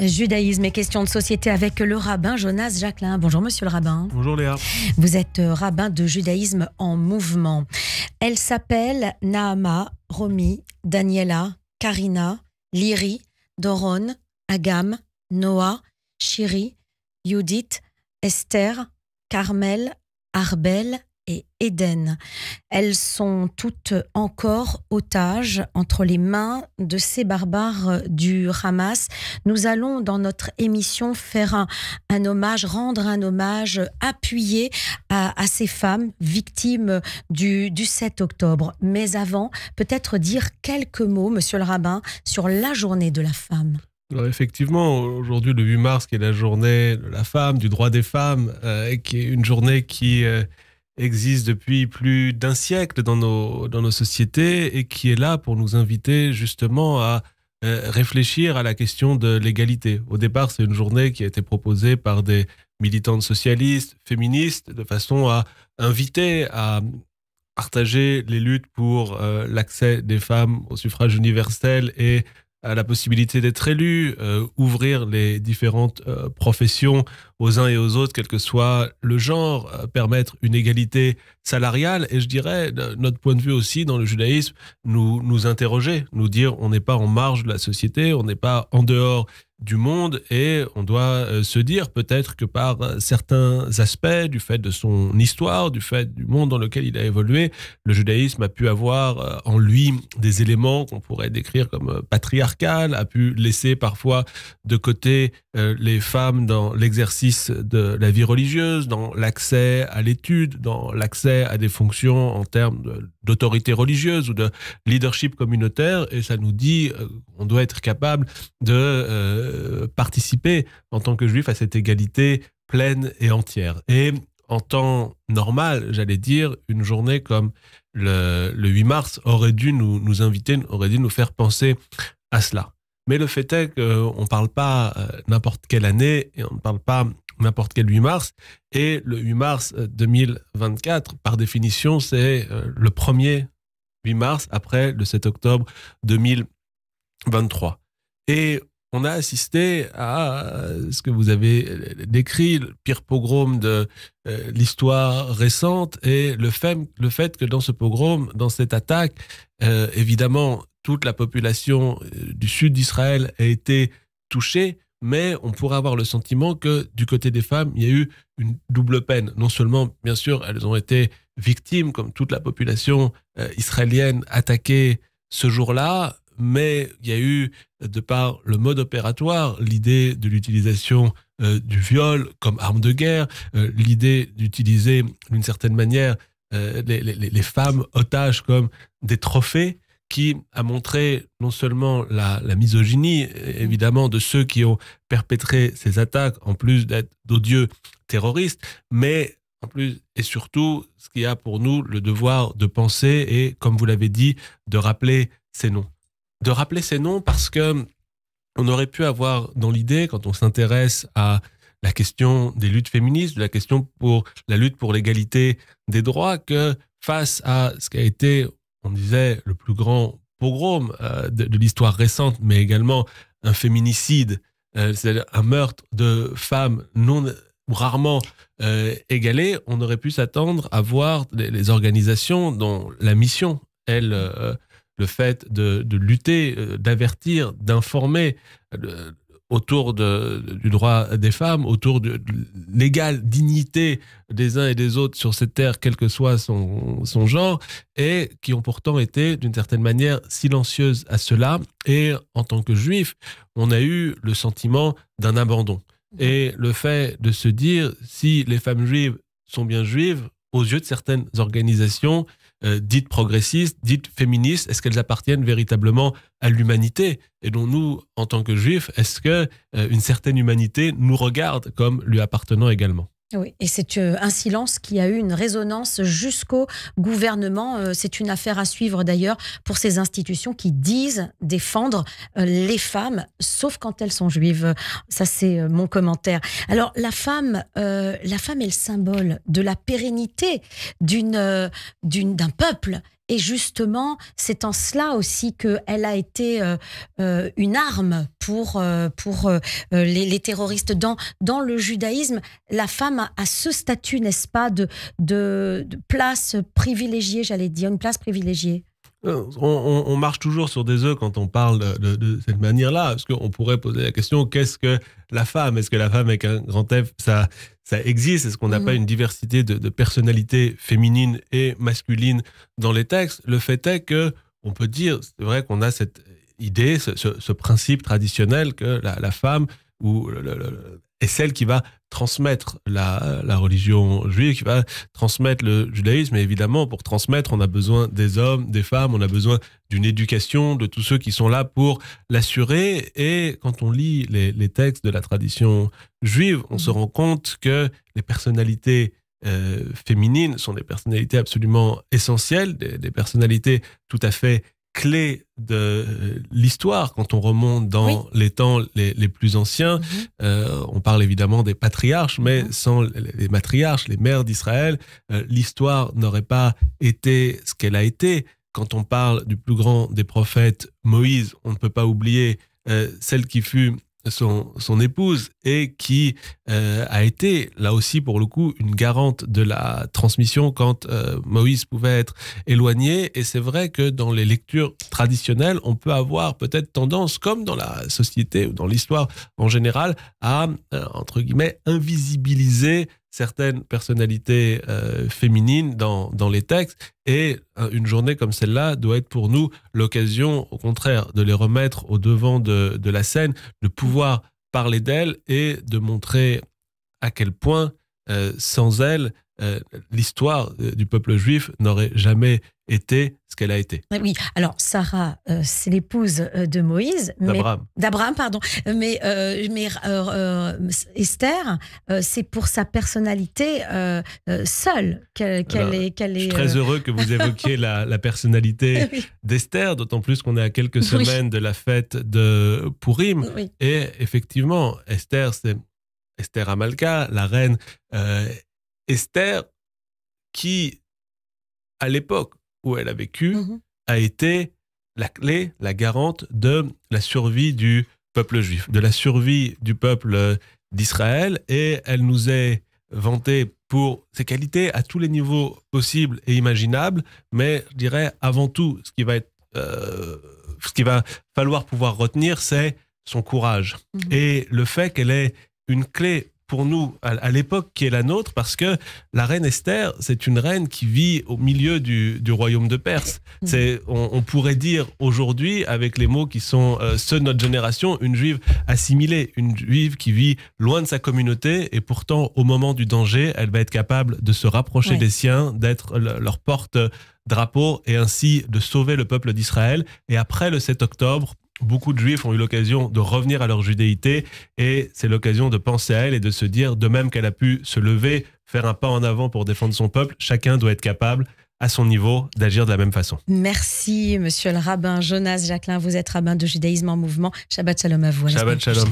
Judaïsme et questions de société avec le rabbin Jonas Jacquelin. Bonjour monsieur le rabbin. Bonjour Léa. Vous êtes rabbin de judaïsme en mouvement. Elle s'appelle Naama, Romy, Daniela, Karina, Liri, Doron, Agam, Noah, Shiri, Judith, Esther, Carmel, Arbel et Eden. Elles sont toutes encore otages entre les mains de ces barbares du Hamas. Nous allons dans notre émission faire un hommage, rendre un hommage appuyé à ces femmes victimes du 7 octobre. Mais avant, peut-être dire quelques mots, monsieur le rabbin, sur la journée de la femme. Alors effectivement, aujourd'hui le 8 mars, qui est la journée de la femme, du droit des femmes, qui est une journée qui existe depuis plus d'un siècle dans nos sociétés et qui est là pour nous inviter justement à réfléchir à la question de l'égalité. Au départ, c'est une journée qui a été proposée par des militantes socialistes, féministes, de façon à inviter à partager les luttes pour l'accès des femmes au suffrage universel et à la possibilité d'être élu, ouvrir les différentes professions aux uns et aux autres, quel que soit le genre, permettre une égalité salariale. Et je dirais, de notre point de vue aussi, dans le judaïsme, nous interroger, nous dire on n'est pas en marge de la société, on n'est pas en dehors du monde, et on doit se dire peut-être que par certains aspects, du fait de son histoire, du fait du monde dans lequel il a évolué, le judaïsme a pu avoir en lui des éléments qu'on pourrait décrire comme patriarcal, a pu laisser parfois de côté les femmes dans l'exercice de la vie religieuse, dans l'accès à l'étude, dans l'accès à des fonctions en termes d'autorité religieuse ou de leadership communautaire, et ça nous dit qu'on doit être capable de participer en tant que juif à cette égalité pleine et entière. Et en temps normal, j'allais dire, une journée comme le 8 mars aurait dû nous inviter, aurait dû nous faire penser à cela. Mais le fait est qu'on ne parle pas n'importe quelle année et on ne parle pas n'importe quel 8 mars. Et le 8 mars 2024, par définition, c'est le premier 8 mars après le 7 octobre 2023. Et on a assisté à ce que vous avez décrit, le pire pogrom de l'histoire récente, et le fait que dans ce pogrom, dans cette attaque, évidemment, toute la population du sud d'Israël a été touchée, mais on pourrait avoir le sentiment que du côté des femmes, il y a eu une double peine. Non seulement, bien sûr, elles ont été victimes, comme toute la population israélienne attaquée ce jour-là, mais il y a eu, de par le mode opératoire, l'idée de l'utilisation du viol comme arme de guerre, l'idée d'utiliser d'une certaine manière les femmes otages comme des trophées, qui a montré non seulement la misogynie, évidemment, de ceux qui ont perpétré ces attaques, en plus d'être d'odieux terroristes, mais en plus et surtout, ce qui a pour nous le devoir de penser et, comme vous l'avez dit, de rappeler ces noms. De rappeler ces noms parce que on aurait pu avoir dans l'idée, quand on s'intéresse à la question des luttes féministes, de la question pour la lutte pour l'égalité des droits, que face à ce qui a été, on disait, le plus grand pogrom de l'histoire récente, mais également un féminicide, c'est-à-dire un meurtre de femmes non ou rarement égalées, on aurait pu s'attendre à voir les organisations dont la mission, le fait de lutter, d'avertir, d'informer autour du droit des femmes, autour de l'égale dignité des uns et des autres sur cette terre, quel que soit son genre, et qui ont pourtant été, d'une certaine manière, silencieuses à cela. Et en tant que juifs, on a eu le sentiment d'un abandon. Et le fait de se dire, si les femmes juives sont bien juives, aux yeux de certaines organisations dites progressistes, dites féministes, est-ce qu'elles appartiennent véritablement à l'humanité? Et donc nous, en tant que juifs, est-ce que une certaine humanité nous regarde comme lui appartenant également? Oui, et c'est un silence qui a eu une résonance jusqu'au gouvernement. C'est une affaire à suivre d'ailleurs pour ces institutions qui disent défendre les femmes, sauf quand elles sont juives. Ça, c'est mon commentaire. Alors, la femme est le symbole de la pérennité d'un peuple Et justement, c'est en cela aussi qu'elle a été une arme pour les terroristes. Dans le judaïsme, la femme a ce statut, n'est-ce pas, de place privilégiée, j'allais dire, une place privilégiée. On marche toujours sur des œufs quand on parle de cette manière-là, parce qu'on pourrait poser la question, qu'est-ce que la femme? Est-ce que la femme avec un grand F, ça existe? Est-ce qu'on n'a pas une diversité de personnalités féminines et masculines dans les textes? Le fait est que on peut dire, c'est vrai qu'on a cette idée, ce principe traditionnel que la femme est celle qui va transmettre la religion juive, qui va transmettre le judaïsme. Et évidemment, pour transmettre, on a besoin des hommes, des femmes, on a besoin d'une éducation, de tous ceux qui sont là pour l'assurer. Et quand on lit les textes de la tradition juive, on se rend compte que les personnalités féminines sont des personnalités absolument essentielles, des personnalités tout à fait clés de l'histoire. Quand on remonte dans les temps les plus anciens, on parle évidemment des patriarches, mais sans les matriarches, les mères d'Israël, l'histoire n'aurait pas été ce qu'elle a été. Quand on parle du plus grand des prophètes, Moïse, on ne peut pas oublier celle qui fut son épouse et qui a été là aussi pour le coup une garante de la transmission quand Moïse pouvait être éloigné. Et c'est vrai que dans les lectures traditionnelles, on peut avoir peut-être tendance, comme dans la société ou dans l'histoire en général, à entre guillemets invisibiliser certaines personnalités féminines dans les textes. Et une journée comme celle-là doit être pour nous l'occasion, au contraire, de les remettre au devant de la scène, de pouvoir parler d'elles et de montrer à quel point, sans elles, l'histoire du peuple juif n'aurait jamais été ce qu'elle a été. Oui, alors Sarah, c'est l'épouse de Moïse. D'Abraham, pardon. Mais Esther, c'est pour sa personnalité seule qu'elle est... Je suis très heureux que vous évoquiez la personnalité d'Esther, d'autant plus qu'on est à quelques semaines de la fête de Purim. Et effectivement, Esther, c'est Esther Amalka, la reine Esther, qui, à l'époque où elle a vécu, a été la clé, la garante de la survie du peuple juif, de la survie du peuple d'Israël. Et elle nous est vantée pour ses qualités à tous les niveaux possibles et imaginables. Mais je dirais avant tout, ce qui va falloir pouvoir retenir, c'est son courage. Et le fait qu'elle ait une clé pour nous, à l'époque qui est la nôtre, parce que la reine Esther, c'est une reine qui vit au milieu du royaume de Perse. On pourrait dire aujourd'hui, avec les mots qui sont ceux de notre génération, une juive assimilée, une juive qui vit loin de sa communauté, et pourtant, au moment du danger, elle va être capable de se rapprocher des siens, d'être leur porte-drapeau, et ainsi de sauver le peuple d'Israël. Et après le 7 octobre, beaucoup de Juifs ont eu l'occasion de revenir à leur judéité et c'est l'occasion de penser à elle et de se dire, de même qu'elle a pu se lever, faire un pas en avant pour défendre son peuple, chacun doit être capable, à son niveau, d'agir de la même façon. Merci, monsieur le rabbin Jonas Jacquelin. Vous êtes rabbin de judaïsme en mouvement. Shabbat shalom à vous. Shabbat shalom.